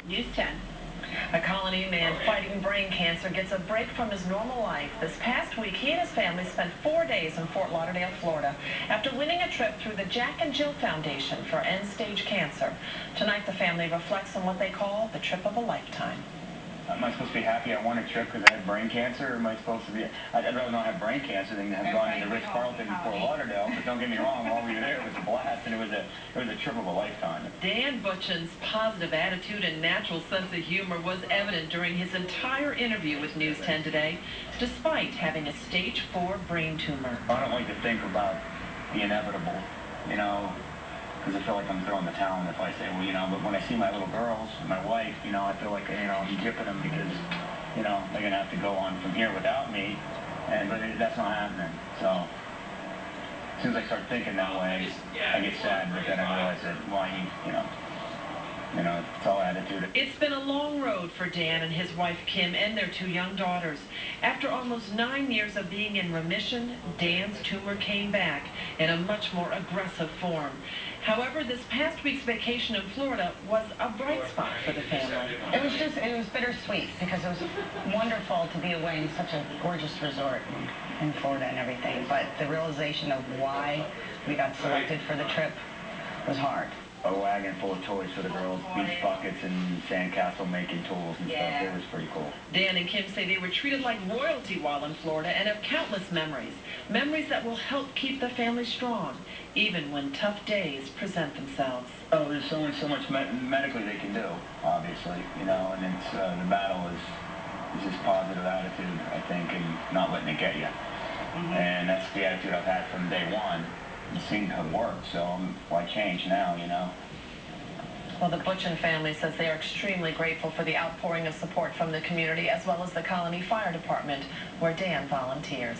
News 10. A Colony man fighting brain cancer gets a break from his normal life. This past week, he and his family spent 4 days in Fort Lauderdale, Florida, after winning a trip through the Jack and Jill Foundation for end-stage cancer. Tonight, the family reflects on what they call the trip of a lifetime. Am I supposed to be happy I won a trip because I had brain cancer, or am I supposed to be... I'd rather not have brain cancer than have gone to the Ritz-Carlton in Fort Lauderdale, but don't get me wrong, while we were there, it was a blast, and it was a trip of a lifetime. Dan Butchin's positive attitude and natural sense of humor was evident during his entire interview with News 10 today, despite having a stage 4 brain tumor. I don't like to think about the inevitable, because I feel like I'm throwing the towel if I say, well, but when I see my little girls, my wife, I feel like, I'm jipping them because, they're going to have to go on from here without me, but that's not happening. So, as soon as I start thinking that way, I get sad, but then I realize that, it's all attitude. It's been a long road for Dan and his wife Kim and their 2 young daughters. After almost 9 years of being in remission, Dan's tumor came back in a much more aggressive form. However, this past week's vacation in Florida was a bright spot for the family. It was bittersweet because it was wonderful to be away in such a gorgeous resort in Florida and everything, but the realization of why we got selected for the trip was hard. A wagon full of toys for the girls, beach buckets and sandcastle making tools and stuff. It was pretty cool. Dan and Kim say they were treated like royalty while in Florida and have countless memories. Memories that will help keep the family strong, even when tough days present themselves. Oh, there's so much medically they can do, obviously, and it's, the battle is just positive attitude, I think, and not letting it get you. And that's the attitude I've had from day one. It seemed to work, so why change now, Well, the Butchin family says they are extremely grateful for the outpouring of support from the community, as well as the Colony Fire Department, where Dan volunteers.